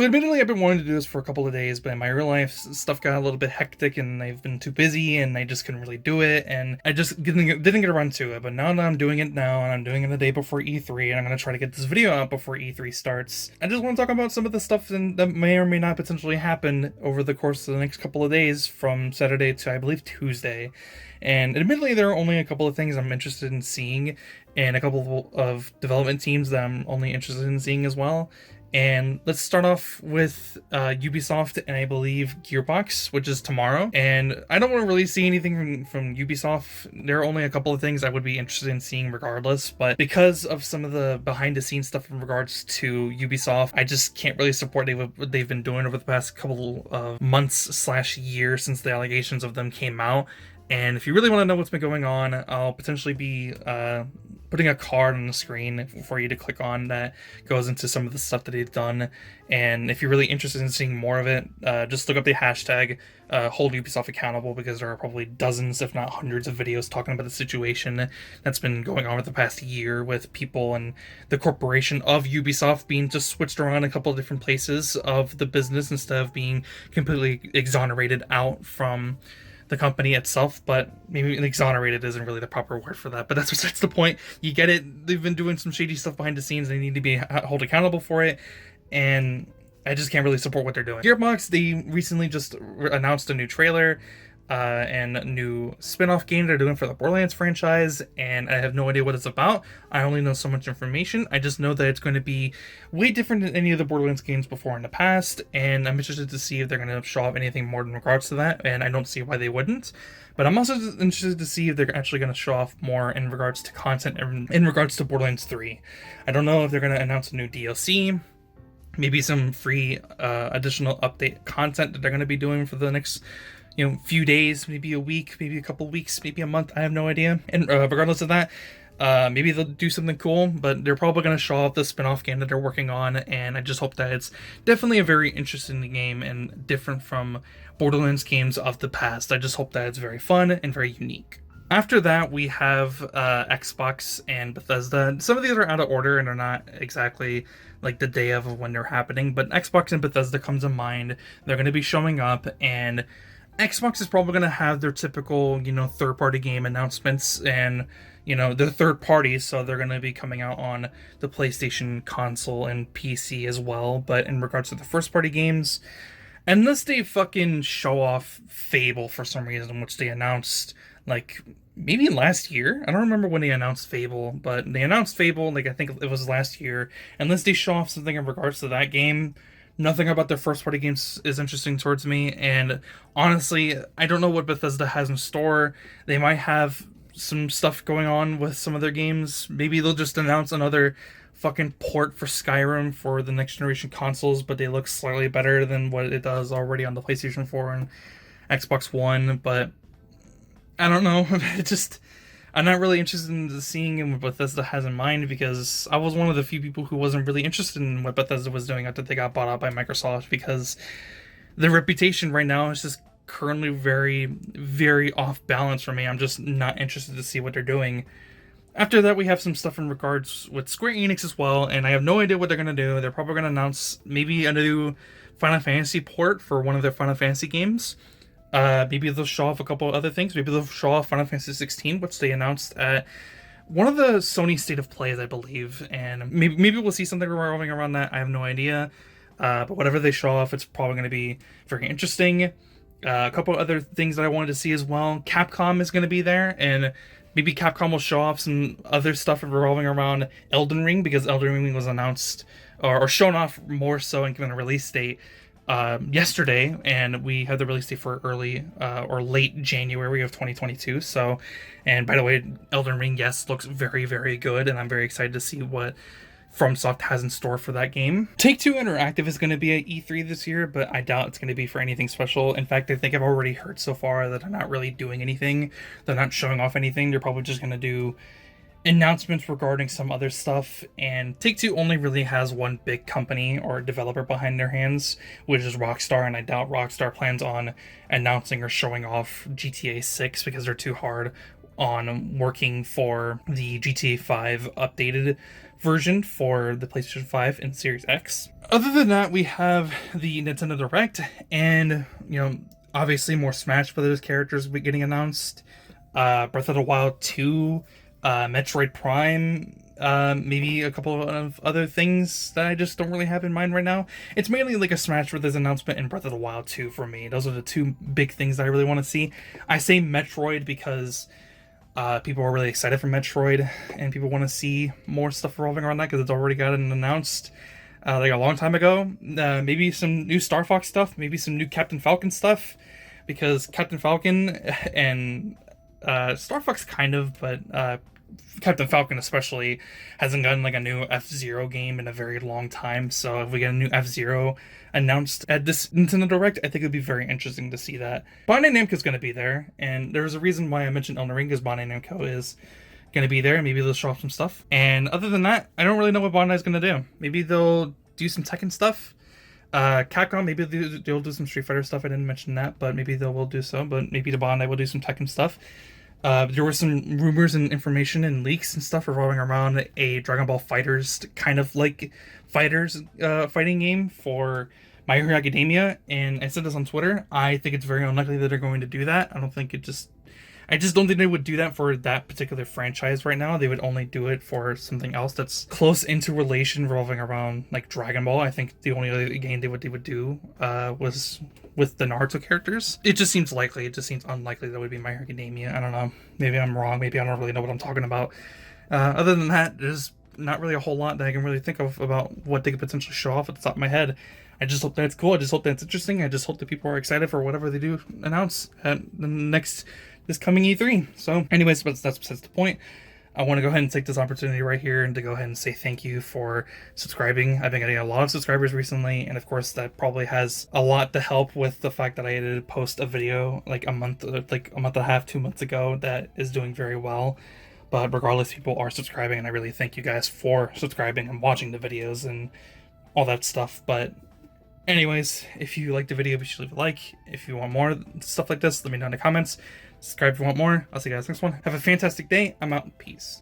admittedly, I've been wanting to do this for a couple of days, but in my real life, stuff got a little bit hectic, and I've been too busy, and I just couldn't really do it, and I just didn't get around to it. But now that I'm doing it now, and I'm doing it the day before E3, and I'm gonna try to get this video out before E3 starts, I just want to talk about some of the stuff that may or may not potentially happen over the course of the next couple of days, from Saturday to, I believe, Tuesday. And admittedly, there are only a couple of things I'm interested in seeing, and a couple of development teams that I'm only interested in seeing as well. And let's start off with Ubisoft and I believe Gearbox, which is tomorrow. And I don't want to really see anything from Ubisoft. There are only a couple of things I would be interested in seeing regardless, but because of some of the behind the scenes stuff in regards to Ubisoft, I just can't really support what they've been doing over the past couple of months/year since the allegations of them came out. And if you really want to know what's been going on, I'll potentially be putting a card on the screen for you to click on that goes into some of the stuff that they've done. And if you're really interested in seeing more of it, just look up the hashtag hold Ubisoft accountable, because there are probably dozens, if not hundreds, of videos talking about the situation that's been going on for the past year with people and the corporation of Ubisoft being just switched around a couple of different places of the business instead of being completely exonerated out from the company itself. But maybe exonerated isn't really the proper word for that, but that's the point. You get it. They've been doing some shady stuff behind the scenes. They need to be held accountable for it, and I just can't really support what they're doing. Gearbox, they recently just announced a new trailer and a new spin-off game they're doing for the Borderlands franchise, and I have no idea what it's about. I only know so much information. I just know that it's going to be way different than any of the Borderlands games before in the past, and I'm interested to see if they're going to show off anything more in regards to that, and I don't see why they wouldn't. But I'm also interested to see if they're actually going to show off more in regards to content in regards to Borderlands 3. I don't know if they're going to announce a new DLC, maybe some free additional update content that they're going to be doing for the next few days, maybe a week, maybe a couple weeks, maybe a month. I have no idea. And regardless of that, maybe they'll do something cool, but they're probably going to show off the spin-off game that they're working on, and I just hope that it's definitely a very interesting game and different from Borderlands games of the past. I just hope that it's very fun and very unique. After that, we have Xbox and Bethesda. Some of these are out of order and are not exactly like the day of when they're happening, but Xbox and Bethesda comes to mind. They're going to be showing up, and Xbox is probably going to have their typical, third-party game announcements, and, they're third parties, so they're going to be coming out on the PlayStation console and PC as well. But in regards to the first-party games, unless they fucking show off Fable for some reason, which they announced, maybe last year. I don't remember when they announced Fable, but they announced Fable, I think it was last year. Unless they show off something in regards to that game, nothing about their first-party games is interesting towards me, and honestly, I don't know what Bethesda has in store. They might have some stuff going on with some of their games. Maybe they'll just announce another fucking port for Skyrim for the next-generation consoles, but they look slightly better than what it does already on the PlayStation 4 and Xbox One, but I don't know. I'm not really interested in seeing what Bethesda has in mind, because I was one of the few people who wasn't really interested in what Bethesda was doing after they got bought out by Microsoft, because their reputation right now is just currently very, very off balance for me. I'm just not interested to see what they're doing. After that, we have some stuff in regards with Square Enix as well, and I have no idea what they're going to do. They're probably going to announce maybe a new Final Fantasy port for one of their Final Fantasy games. Maybe they'll show off a couple of other things. Maybe they'll show off Final Fantasy 16, which they announced at one of the Sony State of Plays, I believe. And maybe we'll see something revolving around that. I have no idea. But whatever they show off, it's probably going to be very interesting. A couple of other things that I wanted to see as well. Capcom is going to be there, and maybe Capcom will show off some other stuff revolving around Elden Ring, because Elden Ring was announced or shown off more so and given a release date yesterday, and we have the release date for early or late January of 2022. So, and by the way, Elden Ring, yes, looks very, very good, and I'm very excited to see what FromSoft has in store for that game. Take-Two Interactive is going to be at E3 this year, but I doubt it's going to be for anything special. In fact, I think I've already heard so far that they're not really doing anything. They're not showing off anything. They're probably just going to do announcements regarding some other stuff, and Take-Two only really has one big company or developer behind their hands, which is Rockstar, and I doubt Rockstar plans on announcing or showing off GTA 6 because they're too hard on working for the GTA 5 updated version for the PlayStation 5 and Series X. Other than that, we have the Nintendo Direct, and obviously more Smash Brothers characters will be getting announced. Breath of the Wild 2, Metroid Prime, maybe a couple of other things that I just don't really have in mind right now. It's mainly like a Smash Brothers announcement and Breath of the Wild 2 for me. Those are the two big things that I really want to see. I say Metroid because people are really excited for Metroid, and people want to see more stuff revolving around that because it's already gotten announced like a long time ago. Maybe some new Star Fox stuff, maybe some new Captain Falcon stuff, because Captain Falcon and Star Fox kind of, but Captain Falcon especially hasn't gotten like a new F-Zero game in a very long time. So if we get a new F-Zero announced at this Nintendo Direct, I think it'd be very interesting to see that. Bandai Namco's going to be there, and there's a reason why I mentioned Elden Ring, because Bandai Namco is going to be there. Maybe they'll show off some stuff. And other than that, I don't really know what Bandai's going to do. Maybe they'll do some Tekken stuff. Capcom, maybe they'll do some Street Fighter stuff. I didn't mention that, but maybe they will do so. But maybe the Bandai will do some Tekken stuff. There were some rumors and information and leaks and stuff revolving around a Dragon Ball FighterZ kind of like fighting game for My Hero Academia, and I said this on Twitter. I think it's very unlikely that they're going to do that. I just don't think they would do that for that particular franchise right now. They would only do it for something else that's close into relation revolving around like Dragon Ball. I think the only other game they would do was with the Naruto characters. It just seems likely. It just seems unlikely that would be My Hero Academia. I don't know. Maybe I'm wrong. Maybe I don't really know what I'm talking about. Other than that, there's not really a whole lot that I can really think of about what they could potentially show off at the top of my head. I just hope that it's cool. I just hope that it's interesting. I just hope that people are excited for whatever they do announce at this coming E3. So anyways, but that's besides the point. I want to go ahead and take this opportunity right here and to go ahead and say thank you for subscribing. I've been getting a lot of subscribers recently, and of course that probably has a lot to help with the fact that I did post a video like a month and a half, 2 months ago that is doing very well. But regardless, people are subscribing, and I really thank you guys for subscribing and watching the videos and all that stuff. But anyways, if you liked the video, be sure to leave a like. If you want more stuff like this, let me know in the comments. Subscribe if you want more. I'll see you guys next one. Have a fantastic day. I'm out. Peace.